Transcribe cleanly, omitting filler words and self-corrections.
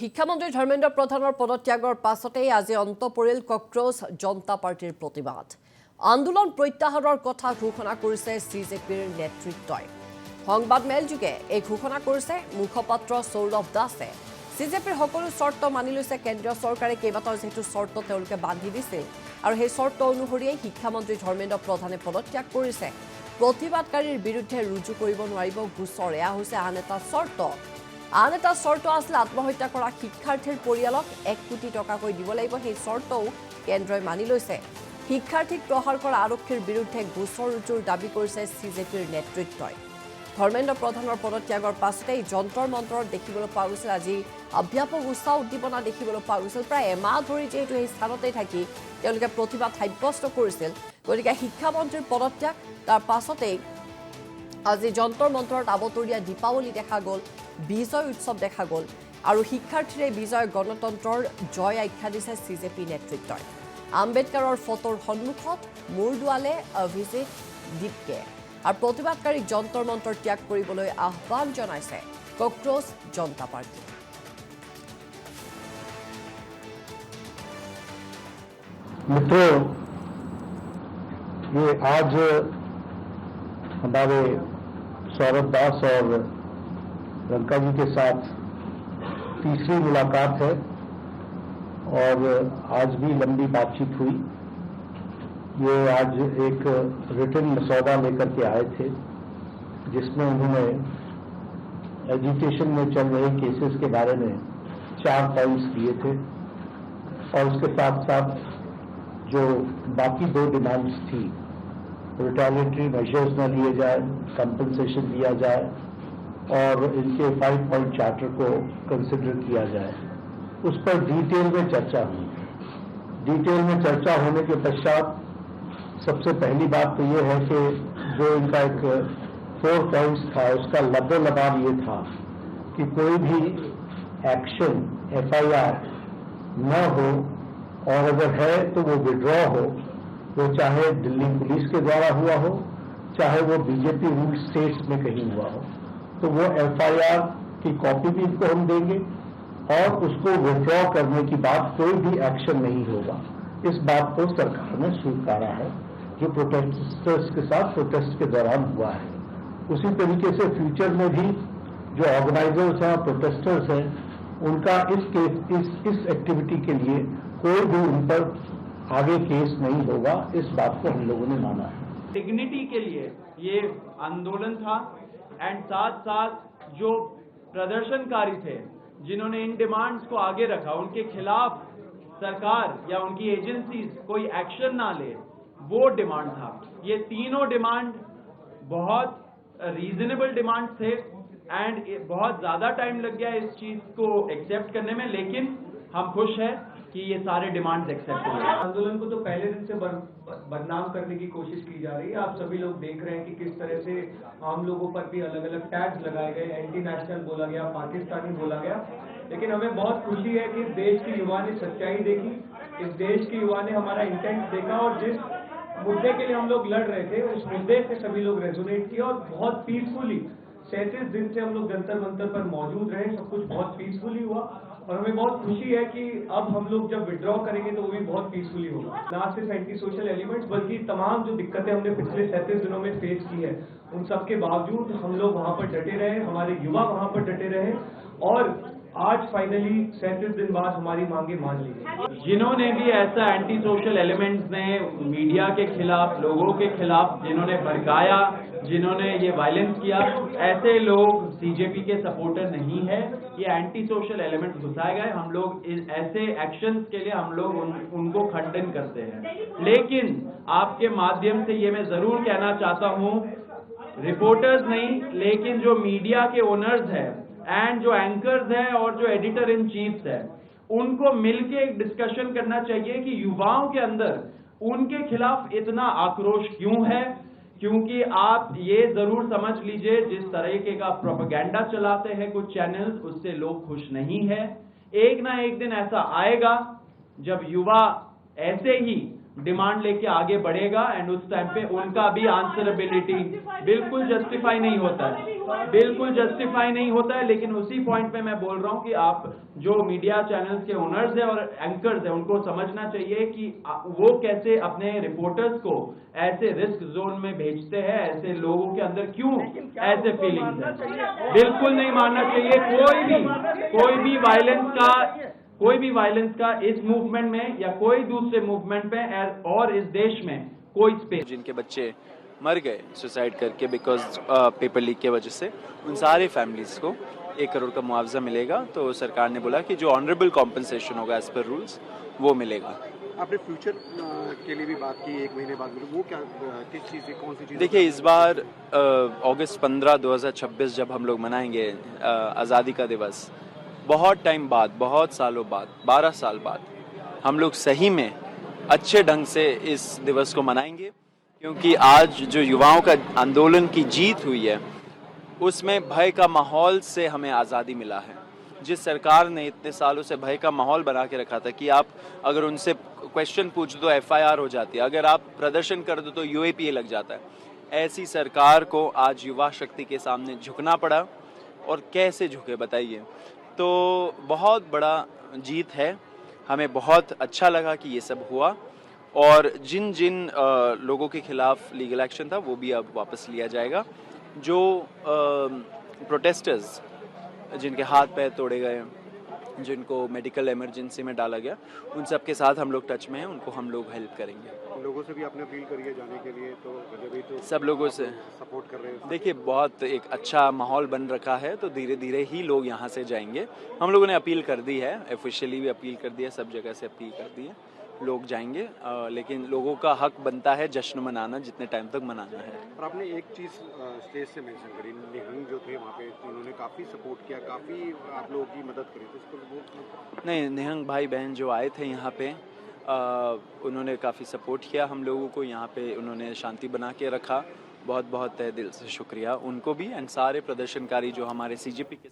শিক্ষামন্ত্ৰী ধৰ্মেন্দ্ৰ প্ৰধানৰ পদত্যাগৰ পাছতেই আজি অন্ত পৰিল কক্ৰোচ জনতা পাৰ্টিৰ প্ৰতিবাদ। আন্দোলন প্ৰত্যাহাৰৰ কথা ঘোষণা কৰিছে সিজেপিৰ নেতৃত্বই। সংবাদমেলযোগে এই ঘোষণা কৰিছে মুখপাত্ৰ সৌৰভ দাসে। সিজেপিৰ সকলো চৰ্ত মানি লৈছে কেন্দ্ৰীয় চৰকাৰে। কেইবাটাও যেহেতু চৰ্ত তেওঁলোকে বান্ধি দিছিল আৰু সেই চৰ্ত অনুসৰিয়ে শিক্ষামন্ত্ৰী ধৰ্মেন্দ্ৰ প্ৰধানে পদত্যাগ কৰিছে। প্ৰতিবাদকাৰীৰ বিৰুদ্ধে ৰুজু কৰিব নোৱাৰিব গোচৰ, এয়া হৈছে আন এটা চৰ্ত। আন এটা চৰ্ত আছিল আত্মহত্যা কৰা শিক্ষাৰ্থীৰ পৰিয়ালক 1 কোটি টকাকৈ দিব লাগিব। সেই চৰ্তও কেন্দ্ৰই মানি লৈছে। শিক্ষাৰ্থীক প্ৰহাৰ কৰা আৰক্ষীৰ বিৰুদ্ধে গোচৰ ৰুজুৰ দাবী কৰিছে সিজেপিৰ নেতৃত্বই। ধৰ্মেন্দ্ৰ প্ৰধানৰ পদত্যাগৰ পাছতেই যন্তৰ মন্তৰত দেখিবলৈ পোৱা গৈছিল আজি ব্যাপক উৎসাহ উদ্দীপনা দেখিবলৈ পোৱা গৈছিল। প্ৰায় এমাহ ধৰি যিহেতু এই স্থানতেই থাকি তেওঁলোকে প্ৰতিবাদ সাব্যস্ত কৰিছিল, গতিকে শিক্ষামন্ত্ৰীৰ পদত্যাগ তাৰ পাছতেই আজি যন্তৰ মন্তৰত আবতৰীয়া দীপাৱলী দেখা গ'ল, বিজয় উৎসৱ দেখা গ'ল আৰু শিক্ষাৰ্থীৰে বিজয় গণতন্ত্ৰৰ জয় আখ্যা দিছে সিজেপি নেতৃত্বই। আম্বেদকাৰৰ ফটোৰ সন্মুখত মূৰ দোৱালে অভিজিত দীপকে আৰু প্ৰতিবাদকাৰীক যন্তৰ মন্তৰ ত্যাগ কৰিবলৈ আহ্বান জনাইছে কক্ৰোচ জনতা পাৰ্টি। मित्रों, ये आज हमारे सौरभ दास और रंका जी के साथ तीसरी मुलाकात है और आज भी लंबी बातचीत हुई। ये आज एक रिटन मसौदा लेकर के आए थे जिसमें उन्होंने एजुकेशन में चल रहे केसेस के बारे में 4 पॉइंट्स दिए थे और उसके साथ साथ जो बाकी 2 डिमांड्स थी, रिटेलिएटरी मेजर्स न लिए जाए, कंपनसेशन दिया जाए और इनके 5 पॉइंट चार्टर को कंसिडर किया जाए, उस पर डिटेल में चर्चा हुई। डिटेल में चर्चा होने के पश्चात सबसे पहली बात तो ये है कि जो इनका एक 4 पॉइंट्स था उसका लबो-लबाब ये था कि कोई भी एक्शन FIR न हो और अगर है तो वो विड्रॉ हो, वो चाहे दिल्ली पुलिस के द्वारा हुआ हो, चाहे वो बीजेपी रूल स्टेट्स में कहीं हुआ हो, तो वो FIR की कॉपी भी इनको हम देंगे और उसको विड्रॉ करने की बात कोई भी एक्शन नहीं होगा। इस बात को सरकार ने स्वीकारा है जो प्रोटेस्टर्स के साथ प्रोटेस्ट के दौरान हुआ है। उसी तरीके से फ्यूचर में भी जो ऑर्गेनाइजर्स हैं, प्रोटेस्टर्स हैं, उनका इस एक्टिविटी के लिए कोई भी उन पर आगे केस नहीं होगा। इस बात को हम लोगों ने माना है। डिग्निटी के लिए ये आंदोलन था एंड साथ साथ जो प्रदर्शनकारी थे जिन्होंने इन डिमांड्स को आगे रखा, उनके खिलाफ सरकार या उनकी एजेंसीज कोई एक्शन ना ले, वो डिमांड था। ये तीनों डिमांड बहुत रीजनेबल डिमांड थे एंड बहुत ज्यादा टाइम लग गया इस चीज को एक्सेप्ट करने में, लेकिन हम खुश हैं कि ये सारे डिमांड्स एक्सेप्ट हुए। आंदोलन को तो पहले दिन से बदनाम करने की कोशिश की जा रही है। आप सभी लोग देख रहे हैं कि किस तरह से आम लोगों पर भी अलग अलग टैग्स लगाए गए, एंटी नेशनल बोला गया, पाकिस्तानी बोला गया। लेकिन हमें बहुत खुशी है कि इस देश के युवा ने सच्चाई देखी, इस देश के युवा ने हमारा इंटेंट देखा और जिस मुद्दे के लिए हम लोग लड़ रहे थे उस मुद्दे से सभी लोग रेजोनेट किया और बहुत पीसफुली 37 दिन से हम लोग जंतर मंतर पर मौजूद रहे। सब कुछ बहुत पीसफुली हुआ और हमें बहुत खुशी है कि अब हम लोग जब विड्रॉ करेंगे तो वो भी बहुत पीसफुली होगा। ना सिर्फ एंटी सोशल एलिमेंट्स बल्कि तमाम जो दिक्कतें हमने पिछले 37 दिनों में फेस की है, उन सबके बावजूद हम लोग वहां पर डटे रहे, हमारे युवा वहां पर डटे रहे और आज फाइनली 37 दिन बाद हमारी मांगे मान ली गई। जिन्होंने भी ऐसा एंटी सोशल एलिमेंट्स ने मीडिया के खिलाफ, लोगों के खिलाफ जिन्होंने भड़काया, जिन्होंने ये वायलेंस किया, ऐसे लोग सीजेपी के सपोर्टर नहीं है। ये एंटी सोशल एलिमेंट्स घुसाए गए। हम लोग ऐसे एक्शंस के लिए हम लोग उनको खंडन करते हैं। लेकिन आपके माध्यम से ये मैं जरूर कहना चाहता हूं, रिपोर्टर्स नहीं लेकिन जो मीडिया के ओनर्स हैं एंड जो एंकर्स हैं और जो एडिटर इन चीफ्स हैं, उनको मिलके एक डिस्कशन करना चाहिए कि युवाओं के अंदर उनके खिलाफ इतना आक्रोश क्यों है। क्योंकि आप ये जरूर समझ लीजिए, जिस तरीके का प्रोपेगेंडा चलाते हैं कुछ चैनल्स, उससे लोग खुश नहीं है। एक ना एक दिन ऐसा आएगा जब युवा ऐसे ही डिमांड लेके आगे बढ़ेगा एंड उस टाइम पे उनका भी आंसरेबिलिटी बिल्कुल जस्टिफाई नहीं होता है, बिल्कुल जस्टिफाई नहीं होता है। लेकिन उसी पॉइंट पे मैं बोल रहा हूं कि आप जो मीडिया चैनल्स के ओनर्स हैं और एंकर्स हैं उनको समझना चाहिए कि वो कैसे अपने रिपोर्टर्स को ऐसे रिस्क जोन में भेजते हैं, ऐसे लोगों के अंदर क्यों ऐसे फीलिंग्स हैं। बिल्कुल नहीं मानना चाहिए कोई भी वायलेंस का इस मूवमेंट में या कोई दूसरे मूवमेंट में और इस देश में कोई स्पेस। जिनके बच्चे मर गए सुसाइड करके बिकॉज पेपर लीक के वजह से, उन सारे फैमिलीज को 1 करोड़ का मुआवजा मिलेगा। तो सरकार ने बोला कि जो ऑनरेबल कॉम्पनसेशन होगा एज पर रूल्स वो मिलेगा। आपने फ्यूचर के लिए भी बात की, 1 महीने बाद वो क्या, किस चीज़ की, कौन सी चीज़? देखिए, इस बार अगस्त 15, 2026 जब हम लोग मनाएंगे आज़ादी का दिवस, बहुत टाइम बाद, बहुत सालों बाद, 12 साल बाद हम लोग सही में अच्छे ढंग से इस दिवस को मनाएंगे। क्योंकि आज जो युवाओं का आंदोलन की जीत हुई है उसमें भय का माहौल से हमें आज़ादी मिला है। जिस सरकार ने इतने सालों से भय का माहौल बना के रखा था कि आप अगर उनसे क्वेश्चन पूछ दो FIR हो जाती है, अगर आप प्रदर्शन कर दो तो UAPA लग जाता है, ऐसी सरकार को आज युवा शक्ति के सामने झुकना पड़ा। और कैसे झुके बताइए। तो बहुत बड़ा जीत है, हमें बहुत अच्छा लगा कि ये सब हुआ। और जिन जिन लोगों के खिलाफ लीगल एक्शन था वो भी अब वापस लिया जाएगा। जो प्रोटेस्टर्स जिनके हाथ पैर तोड़े गए, जिनको मेडिकल इमरजेंसी में डाला गया, उन सब के साथ हम लोग टच में हैं, उनको हम लोग हेल्प करेंगे। लोगों से भी आपने अपील करी है जाने के लिए, तो अभी तो सब लोगों से सपोर्ट कर रहे हैं। देखिए, बहुत एक अच्छा माहौल बन रखा है, तो धीरे धीरे ही लोग यहाँ से जाएंगे। हम लोगों ने अपील कर दी है, ऑफिशियली भी अपील कर दी है, सब जगह से अपील कर दी है, लोग जाएंगे। लेकिन लोगों का हक बनता है जश्न मनाना, जितने टाइम तक मनाना है। और आपने एक चीज़ स्टेज से मेंशन करी, निहंग जो थे वहाँ पे, उन्होंने काफ़ी सपोर्ट किया, काफ़ी आप लोगों की मदद करी, तो इसको वो नहीं, निहंग भाई बहन जो आए थे यहाँ पे, उन्होंने काफ़ी सपोर्ट किया हम लोगों को, यहाँ पे उन्होंने शांति बना के रखा। बहुत बहुत तहे दिल से शुक्रिया उनको भी, एंड सारे प्रदर्शनकारी जो हमारे CJP के